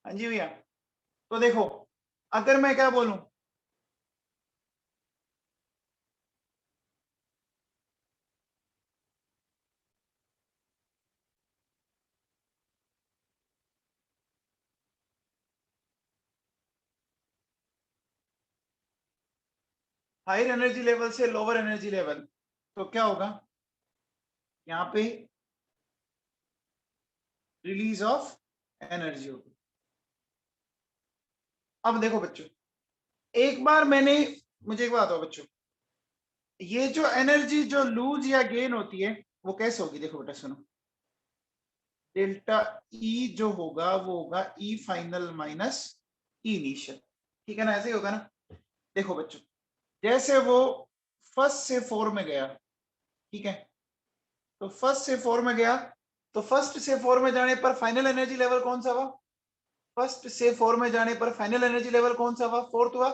हाँ जी भैया। तो देखो अगर मैं क्या बोलूं, हायर एनर्जी लेवल से लोअर एनर्जी लेवल, तो क्या होगा, यहाँ पे रिलीज ऑफ एनर्जी होगी। अब देखो बच्चों, एक बार मैंने, मुझे एक बात बताओ बच्चों, ये जो एनर्जी जो लूज या गेन होती है वो कैसे होगी, देखो बेटा सुनो, डेल्टा ई जो होगा वो होगा ई फाइनल माइनस ई इनिशियल, ठीक है ना, ऐसे ही होगा ना। देखो बच्चों, जैसे वो फर्स्ट से फोर में गया, ठीक है, तो फर्स्ट से फोर में गया, तो फर्स्ट से फोर में जाने पर फाइनल एनर्जी लेवल कौन सा हुआ, फर्स्ट से फोर में जाने पर फाइनल एनर्जी लेवल कौन सा हुआ, फोर्थ हुआ।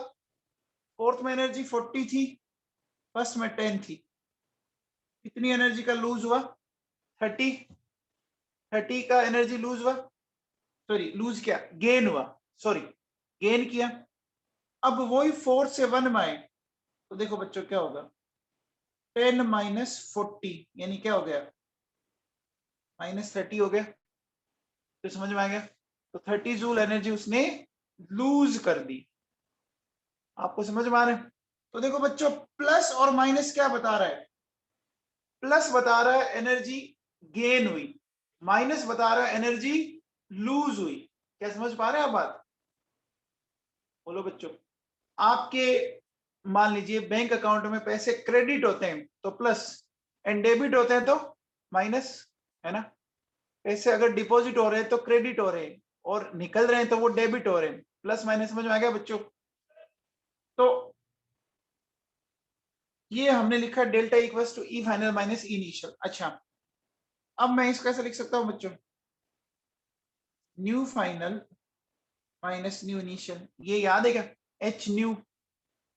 फोर्थ में एनर्जी 40 थी, फर्स्ट में 10 थी, कितनी एनर्जी का लूज हुआ, 30, 30 का एनर्जी लूज हुआ, सॉरी लूज क्या, गेन हुआ, सॉरी गेन किया। अब वही 4 से 1 में आए, तो देखो बच्चों क्या होगा, 10 माइनस 40 यानी क्या हो गया, -30 हो गया। तो समझ में आ गया, तो 30 जूल एनर्जी उसने लूज कर दी। आपको समझ में आ रहा है। तो देखो बच्चों प्लस और माइनस क्या बता रहा है, प्लस बता रहा है एनर्जी गेन हुई, माइनस बता रहा है एनर्जी लूज हुई। क्या समझ पा रहे हैं आप बात? बोलो बच्चों, आपके मान लीजिए बैंक अकाउंट में पैसे क्रेडिट होते हैं तो प्लस, एंड डेबिट होते हैं तो माइनस, है ना। पैसे अगर डिपॉजिट हो रहे हैं तो क्रेडिट हो रहे हैं, और निकल रहे हैं तो वो डेबिट हो रहे हैं। प्लस माइनस समझ में आ गया बच्चों? तो ये हमने लिखा delta equals to E final minus E initial. अच्छा, अब मैं इसको ऐसे लिख सकता हूं बच्चों, nu final minus nu initial. ये याद है क्या? H nu.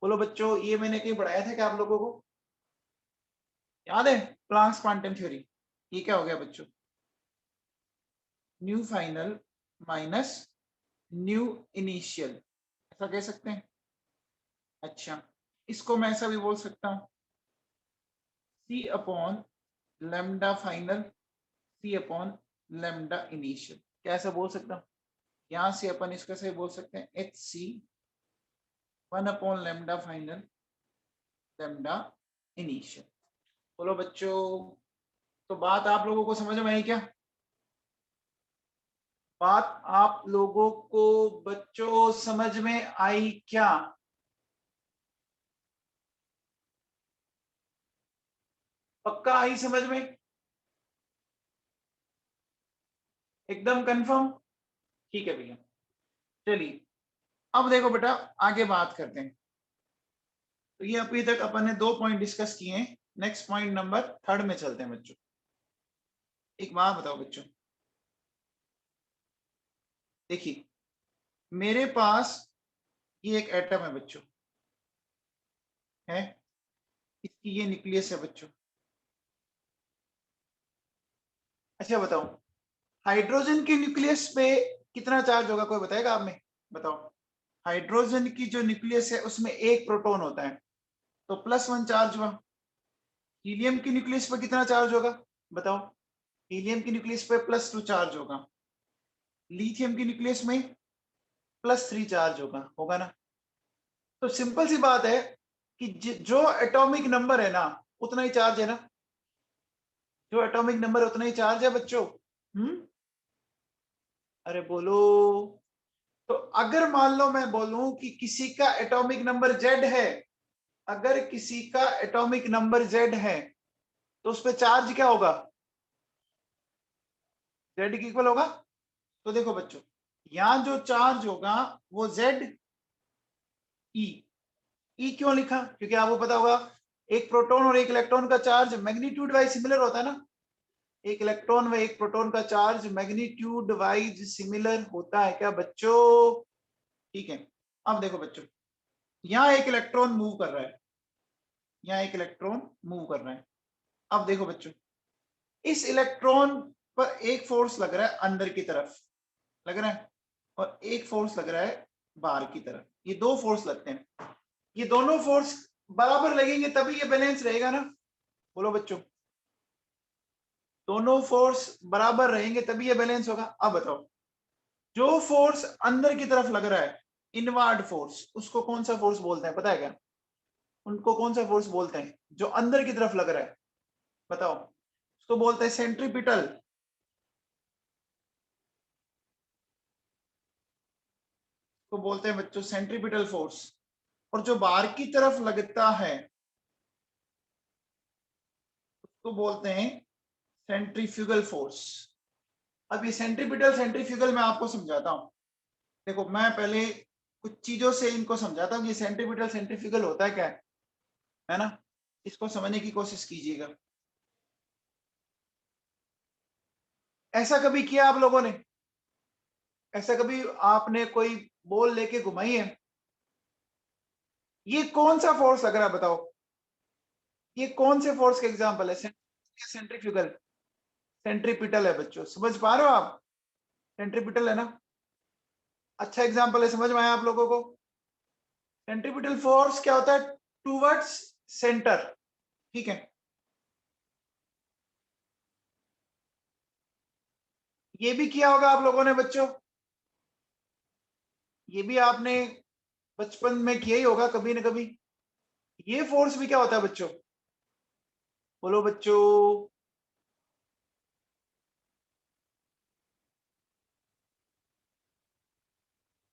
बोलो बच्चों, ये मैंने कहीं पढ़ाया था क्या आप लोगों को? याद है? Planck's quantum theory. ये क्या हो गया बच्चों? Nu final minus nu initial, ऐसा कह सकते हैं। अच्छा, इसको मैं ऐसा भी बोल सकता हूं, सी अपॉन लेमडा फाइनल सी अपॉन लेमडा इनिशियल। क्या ऐसा बोल सकता हूं? यहां से अपन इसको ऐसे बोल सकते हैं, H C 1 upon lambda final lambda initial. बोलो बच्चों, तो बात आप लोगों को समझ में आई क्या? बात आप लोगों को बच्चों समझ में आई क्या? पक्का आई समझ में? एकदम कंफर्म? ठीक है भैया, चलिए अब देखो बेटा, आगे बात करते हैं। तो ये अभी तक अपन ने 2 पॉइंट डिस्कस किए हैं। नेक्स्ट पॉइंट नंबर 3 में चलते हैं बच्चों। एक बात बताओ बच्चों, देखिए मेरे पास ये एक एटम है बच्चों, है, इसकी ये न्यूक्लियस है बच्चों। अच्छा बताओ, हाइड्रोजन के न्यूक्लियस पे कितना चार्ज होगा, कोई बताएगा आप में? बताओ, हाइड्रोजन की जो न्यूक्लियस है उसमें एक प्रोटॉन होता है, तो +1 चार्ज हुआ। हीलियम की न्यूक्लियस पे कितना चार्ज होगा बताओ? हीलियम की न्यूक्लियस पे +2 चार्ज होगा। लिथियम की न्यूक्लियस में +3 चार्ज होगा, होगा ना। तो सिंपल सी बात है कि जो एटॉमिक नंबर है ना, उतना ही चार्ज है ना। जो एटॉमिक नंबर उतना ही चार्ज है बच्चों। हम्म, अरे बोलो। तो अगर मान लो मैं बोलूं कि किसी का एटॉमिक नंबर जेड है, अगर किसी का एटॉमिक नंबर जेड है, तो उस पर चार्ज क्या होगा? जेड की इक्वल होगा। तो देखो बच्चों, यहां जो चार्ज होगा वो जेड ई। ई क्यों लिखा? क्योंकि आपको पता होगा एक प्रोटॉन और एक इलेक्ट्रॉन का चार्ज मैग्नीट्यूड वाइज सिमिलर होता है ना। एक इलेक्ट्रॉन व एक प्रोटॉन का चार्ज मैग्नीट्यूड वाइज सिमिलर होता है क्या बच्चों? ठीक है। अब देखो बच्चों, यहाँ एक इलेक्ट्रॉन मूव कर रहा है, यहाँ एक इलेक्ट्रॉन मूव कर रहा है। अब देखो बच्चों, इस इलेक्ट्रॉन पर एक फोर्स लग रहा है अंदर की तरफ, लग रहा है, और एक फोर्स लग रहा है बाहर की तरफ। ये 2 फोर्स लगते हैं। ये दोनों फोर्स बराबर लगेंगे तभी ये बैलेंस रहेगा ना। बोलो बच्चों, दोनों फोर्स बराबर रहेंगे तभी ये बैलेंस होगा। अब बताओ, जो फोर्स अंदर की तरफ लग रहा है, इनवर्ड फोर्स, उसको कौन सा फोर्स बोलते हैं पता है क्या? उनको कौन सा फोर्स बोलते हैं जो अंदर की तरफ लग रहा है? बताओ। उसको बोलते हैं सेंट्रीपिटल। को बोलते हैं बच्चों सेंट्रीपिटल फोर्स। और जो बाहर की तरफ लगता है उसको बोलते हैं सेंट्रीफ्यूगल फोर्स। अब ये सेंट्रीपिटल सेंट्रीफ्यूगल मैं आपको समझाता हूं। देखो मैं पहले कुछ चीजों से इनको समझाता हूँ कि सेंट्रीपिटल सेंट्रीफ्यूगल होता है क्या है ना। इसको समझने की कोशिश कीजिएगा। ऐसा कभी किया आप लोगों ने? ऐसा कभी आपने कोई बॉल लेके घुमाई है? ये कौन सा फोर्स लग रहा है बताओ? ये कौन से फोर्स का एग्जांपल है? सेंट्रीफ्यूगल, सेंट्रीपिटल है बच्चों, समझ पा रहे हो आप? सेंट्रीपिटल है ना। अच्छा एग्जांपल है, समझ में आया आप लोगों को? सेंट्रीपिटल फोर्स क्या होता है? टूवर्ड्स सेंटर, ठीक है। ये भी किया होगा आप लोगों ने बच्चों, ये भी आपने बचपन में किया ही होगा कभी ना कभी। ये फोर्स भी क्या होता है बच्चों? बोलो बच्चों।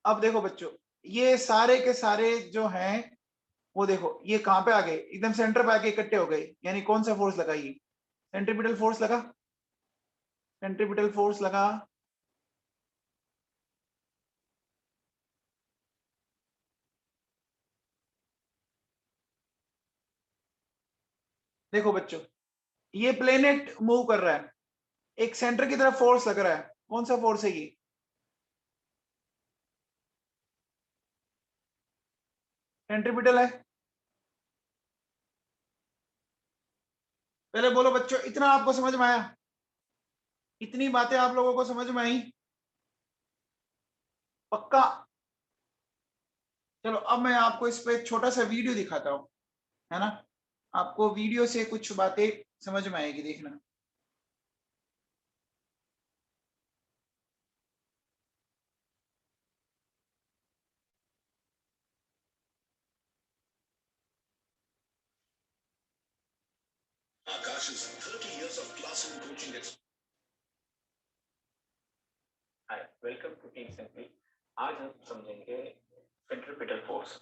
अब देखो बच्चों, ये सारे के सारे जो हैं वो देखो ये कहां पे आ गए, एकदम सेंटर पे आके इकट्ठे हो गए, यानी कौन सा फोर्स लगा, ये सेंट्रीपिटल फोर्स लगा, सेंट्रीपिटल फोर्स लगा। देखो बच्चों, ये प्लेनेट मूव कर रहा है, एक सेंटर की तरफ फोर्स लग रहा है, कौन सा फोर्स है ये, सेंट्रीपिटल है। पहले बोलो बच्चों, इतना आपको समझ में आया, इतनी बातें आप लोगों को समझ में आई, पक्का? चलो अब मैं आपको इस पे एक छोटा सा वीडियो दिखाता हूँ, है ना, आपको वीडियो से कुछ बातें समझ में आएगी, देखना। Akash's 30 years of class and coaching experience. Hi, welcome to Team Simply. आज हम समझेंगे सेंट्रीपिटल फोर्स।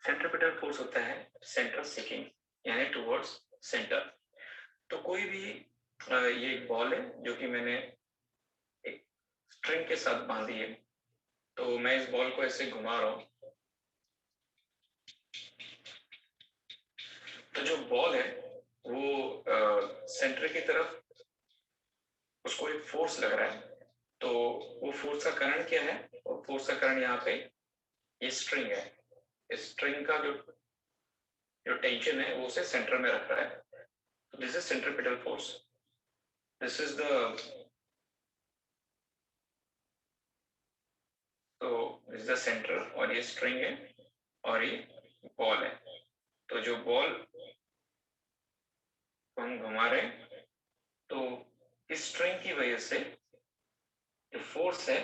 सेंट्रीपिटल फोर्स होता है सेंटर सीकिंग, यानी टुवर्ड्स सेंटर। तो कोई भी ये एक बॉल है जो कि मैंने एक स्ट्रिंग के साथ बांधी है, तो मैं इस बॉल को ऐसे घुमा रहा हूं, तो जो बॉल है वो सेंटर की तरफ उसको एक फोर्स लग रहा है, तो वो फोर्स का कारण क्या है, और फोर्स का कारण यहाँ पे ये स्ट्रिंग है, इस स्ट्रिंग का जो टेंशन है वो उसे सेंटर में रख रहा है। तो this is centripetal force, this is the, तो दिस इज द सेंटर, और ये स्ट्रिंग है और ये बॉल है। तो जो बॉल हम घुमा रहे हैं, तो इस स्ट्रिंग की वजह से जो फोर्स है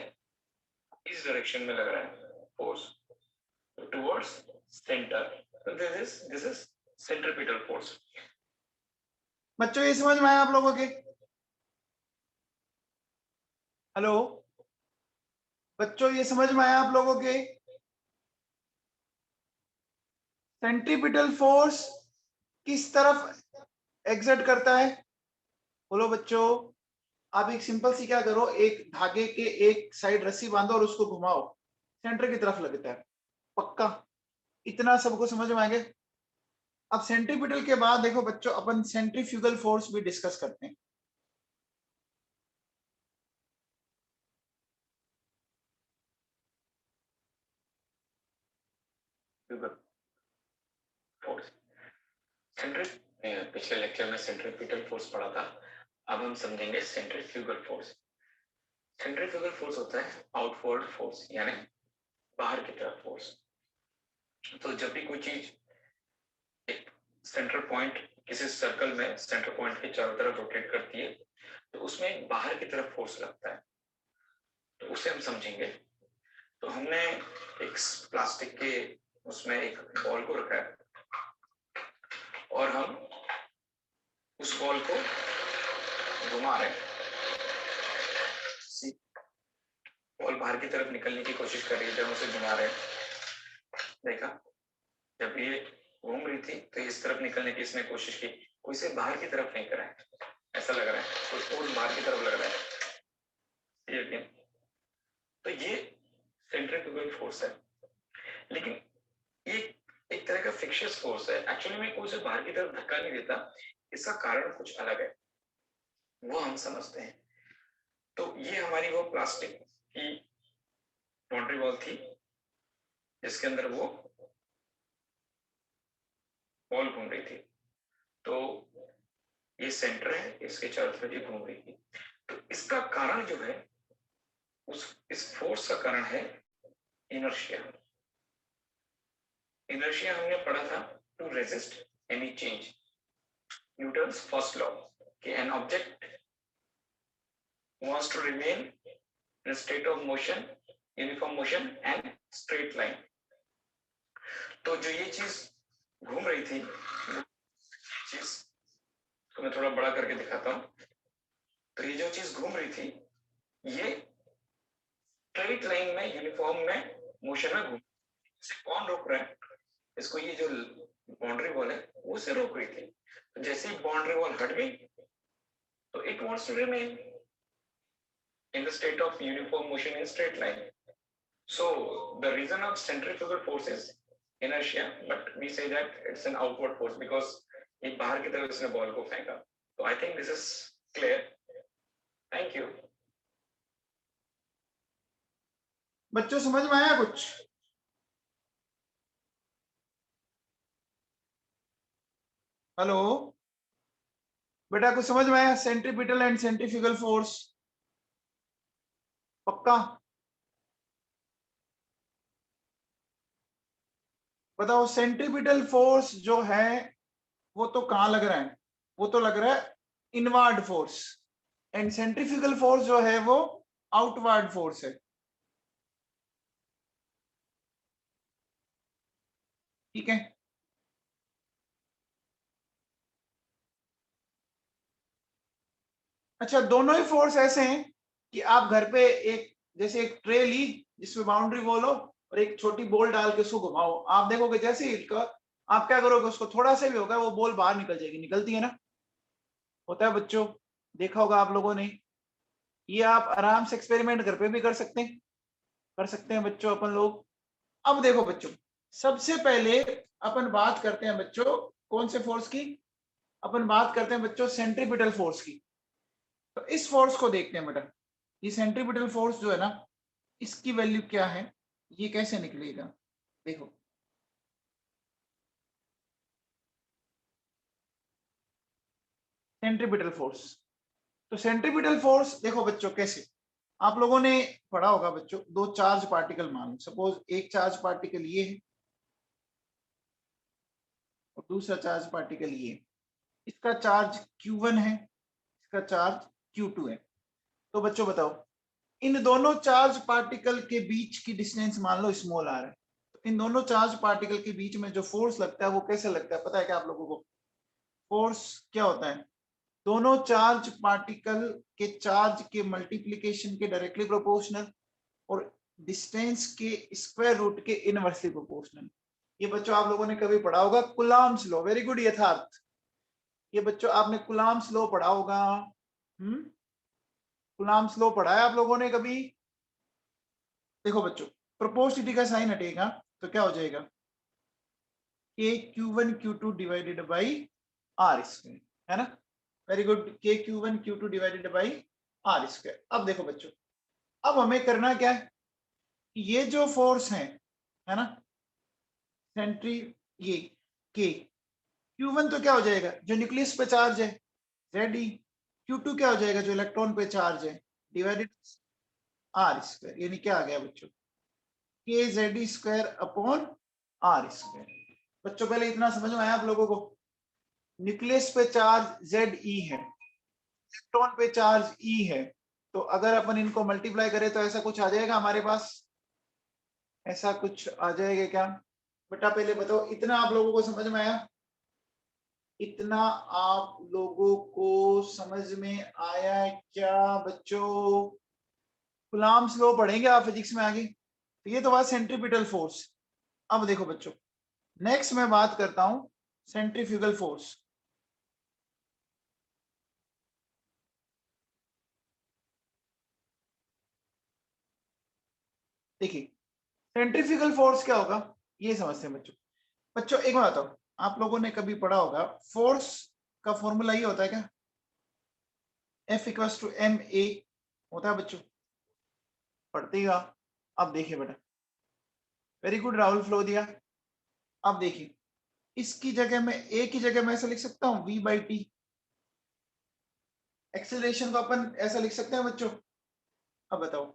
इस डायरेक्शन में लग रहा है, फोर्स टुवर्ड्स सेंटर। तो दिस इज सेंट्रीपिटल फोर्स। बच्चों ये समझ में आया आप लोगों के? हेलो बच्चों, ये समझ में आया आप लोगों के? सेंट्रीपिटल फोर्स किस तरफ एग्जर्ट करता है, बोलो बच्चों। आप एक सिंपल सी क्या करो, एक धागे के एक साइड रस्सी बांधो और उसको घुमाओ, सेंटर की तरफ लगता है, पक्का? इतना सबको समझ में आ गया? अब सेंट्रीपिटल के बाद देखो बच्चों, अपन सेंट्रीफ्यूगल फोर्स भी डिस्कस करते हैं। फोर्स पिछले लेक्चर में सेंट्रीपिटल फोर्स पढ़ा था, अब हम समझेंगे सेंट्रीफ्यूगल फोर्स। सेंट्रीफ्यूगल फोर्स होता है आउटवर्ड फोर्स, यानी बाहर की तरफ फोर्स। तो जब भी कोई चीज एक सेंटर पॉइंट किसी सर्कल में सेंटर पॉइंट के चारों तरफ रोटेट करती है, तो उसमें बाहर की तरफ फोर्स लगता है, तो उसे हम समझेंगे। तो हमने एक प्लास्टिक के उसमें एक बॉल को रखा है, और हम उस बॉल को घुमा रहे हैं, बॉल बाहर की तरफ निकलने की कोशिश कर रही है, जब उसे घुमा रहे हैं, देखा, जब ये घूम रही थी तो इस तरफ निकलने की इसने कोशिश की, कोई इसे बाहर की तरफ नहीं करा है, ऐसा लग रहा है कोई फोर्स बाहर की तरफ लग रहा है, ये तो ये सेंट्रीफ्यूगल फोर्स है। लेकिन ये एक तरह का फिक्शियस फोर्स है, एक्चुअली में कोई उसे बाहर की तरफ धक्का नहीं देता, इसका कारण कुछ अलग है, वो हम समझते हैं। तो ये हमारी वो प्लास्टिक की बाउंड्री वॉल थी जिसके अंदर वो बॉल घूम रही थी, तो ये सेंटर है, इसके चारों तरफ ये घूम रही थी। तो इसका कारण जो है, इस फोर्स का कारण है इनर्शिया। इनर्शिया हमने पढ़ा था, to resist any change, Newton's first law, कि an object wants to remain in a state of motion, uniform motion and straight line. तो जो ये चीज घूम रही थी, चीज तो मैं थोड़ा बड़ा करके दिखाता हूं, तो ये जो चीज घूम रही थी, ये स्ट्रेट लाइन में यूनिफॉर्म में मोशन में घूम, इसे कौन रोक रहा है? इसको ये जो बाउंड्री वॉल है वो से रोक रही थी। तो जैसे ही बाउंड्री वॉल हट गई तो it wants to remain in the state of uniform motion in straight line. So the reason of centrifugal force is inertia, but we say that it's an outward force because ये बाहर की तरफ इसने बॉल को फेंका. So I think this is clear. Thank you. बच्चों समझ में आया कुछ? हेलो बेटा, कुछ समझ में आया? सेंट्रीपिटल एंड सेंट्रीफ्यूगल फोर्स पक्का? बताओ, सेंट्रीपिटल फोर्स जो है वो तो कहां लग रहा है? वो तो लग रहा है inward force, and centrifugal force जो है वो आउटवर्ड फोर्स है। ठीक है, अच्छा दोनों ही फोर्स ऐसे हैं कि आप घर पे एक जैसे एक ट्रे ली जिसमें बाउंड्री वॉल हो और एक छोटी बॉल डाल के उसको घुमाओ, आप देखोगे जैसे ही आप क्या करोगे, उसको थोड़ा सा भी होगा वो बॉल बाहर निकल जाएगी। निकलती है ना? होता है बच्चों, देखा होगा आप लोगों ने। ये आप आराम से एक्सपेरिमेंट घर पे भी कर सकते हैं बच्चों अपन लोग। अब देखो बच्चों, सबसे पहले अपन बात करते हैं बच्चों कौन से फोर्स की? अपन बात करते हैं बच्चों सेंट्रीपिटल फोर्स की। तो इस फोर्स को देखते हैं बेटा, ये सेंट्रीपिटल फोर्स जो है ना, इसकी वैल्यू क्या है, ये कैसे निकलेगा? देखो, सेंट्रीपिटल फोर्स। तो सेंट्रीपिटल फोर्स देखो बच्चों कैसे, आप लोगों ने पढ़ा होगा बच्चों, दो चार्ज पार्टिकल मान लो, सपोज एक चार्ज पार्टिकल ये है और दूसरा चार्ज पार्टिकल ये है। इसका चार्ज Q1 है, इसका चार्ज Q2 है। तो बच्चों बताओ, इन दोनों चार्ज पार्टिकल के बीच की डिस्टेंस मान लो स्मॉल r है। तो इन दोनों चार्ज पार्टिकल के बीच में जो फोर्स लगता है वो कैसे लगता है, पता है क्या आप लोगों को? फोर्स क्या होता है? दोनों चार्ज पार्टिकल के चार्ज के मल्टीप्लिकेशन के डायरेक्टली प्रोपोर्शनल और डिस्टेंस के स्क्वायर रूट के इनवर्सली प्रोपोर्शनल। ये बच्चों आप लोगों ने कभी पढ़ा होगा, कुलाम्स लॉ। वेरी गुड यथार्थ, ये बच्चों आपने कुलाम्स लॉ पढ़ा होगा। कुलाम्स लॉ पढ़ा है आप लोगों ने कभी? देखो बच्चों, प्रोपोर्शनलिटी का साइन हटेगा तो क्या हो जाएगा? के Q1 Q2 divided by are square, है ना? वेरी गुड, के Q1 Q2 divided by are square. अब देखो बच्चों, अब हमें करना क्या है, ये जो फोर्स है ना, सेंट्री, ये के Q1 तो क्या हो जाएगा, जो न्यूक्लियस पे चार्ज है, Ze। Q2 क्या हो जाएगा, जो इलेक्ट्रॉन पे चार्ज है, डिवाइडेड आर स्क्वायर। यानी क्या आ गया बच्चों, K Z square upon R square. बच्चों पहले इतना समझ में आया आप लोगों को? न्यूक्लियस पे चार्ज Ze है, इलेक्ट्रॉन पे चार्ज E है, तो अगर अपन इनको मल्टीप्लाई करें तो ऐसा कुछ आ जाएगा हमारे पास, ऐसा कुछ आ जाएगा क्या? बेटा पहले बताओ, इतना आप लोगों को समझ में आया? इतना आप लोगों को समझ में आया क्या बच्चों? कुलाम्स लॉ पढ़ेंगे आप फिजिक्स में आगे। तो ये तो बात सेंट्रीपिटल फोर्स। अब देखो बच्चों, नेक्स्ट मैं बात करता हूं सेंट्रीफ्यूगल फोर्स। देखिए, सेंट्रीफ्यूगल फोर्स क्या होगा ये समझते हैं बच्चों। बच्चों एक बात बताओ, आप लोगों ने कभी पढ़ा होगा फोर्स का फॉर्मूला ये होता है क्या? F इक्वल्स टू ma होता है बच्चों, पढ़ते ही आप। अब देखिए बेटा, वेरी गुड राहुल फ्लोदिया। अब देखिए, इसकी जगह में a की जगह मैं ऐसा लिख सकता हूँ v/t। एक्सेलरेशन को अपन ऐसा लिख सकते हैं बच्चों। अब बताओ,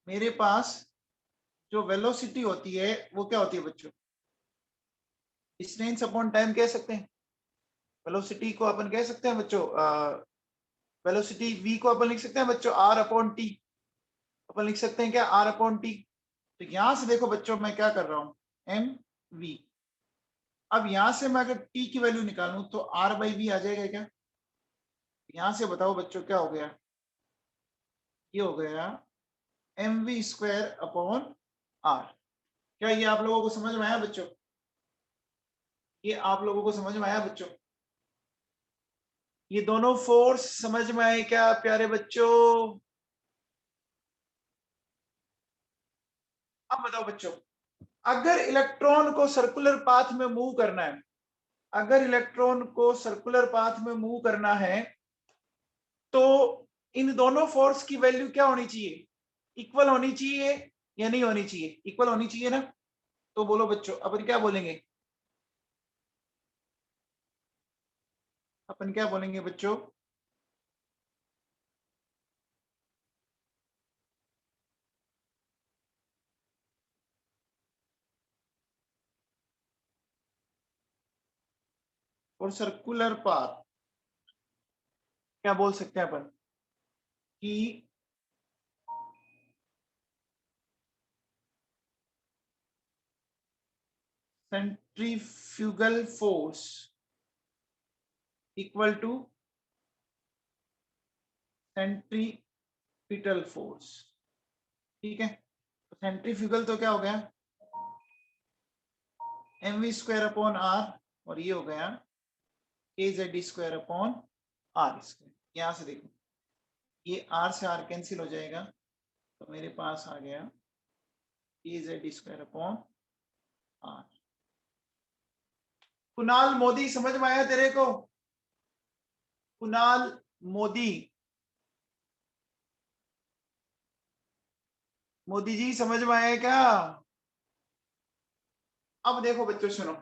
मेरे पास जो वेलोसिटी होती है वो क्या होती है बच्चों? डिस्टेंस अपॉन टाइम कह सकते हैं। वेलोसिटी को अपन कह सकते हैं बच्चों, वेलोसिटी v को अपन लिख सकते हैं बच्चों r अपॉन t। अपन लिख सकते हैं क्या, r अपॉन t। तो यहां से देखो बच्चों, मैं क्या कर रहा हूं, mv। अब यहां से मैं अगर t की वैल्यू निकालूं तो r/v आ जाएगा क्या? यहां से बताओ बच्चों क्या हो गया, ये हो गया mv स्क्वायर अपॉन r। क्या ये आप लोगों को समझ में आया बच्चों? ये आप लोगों को समझ में आया बच्चों? ये दोनों फोर्स समझ में आए क्या प्यारे बच्चों? अब बताओ बच्चों, अगर इलेक्ट्रॉन को सर्कुलर पाथ में मूव करना है, अगर इलेक्ट्रॉन को सर्कुलर पाथ में मूव करना है तो इन दोनों फोर्स की वैल्यू क्या होनी चाहिए? इक्वल होनी चाहिए या नहीं होनी चाहिए? इक्वल होनी चाहिए ना? तो बोलो बच्चों, अपन क्या बोलेंगे? अपन क्या बोलेंगे बच्चों? और सर्कुलर पाथ क्या बोल सकते हैं अपन कि centrifugal force equal to centripetal force. ठीक है, तो सेंट्रीफ्यूगल तो क्या हो गया? mv² अपॉन आर, और ये हो गया kz² अपॉन आर स्क्वायर। यहां से देखो, ये आर से आर कैंसिल हो जाएगा, तो मेरे पास आ गया kz² upon are. Kunal Modi समझ में आया तेरे को? कुणाल मोदी, मोदी जी समझ में आया क्या? अब देखो बच्चों सुनो,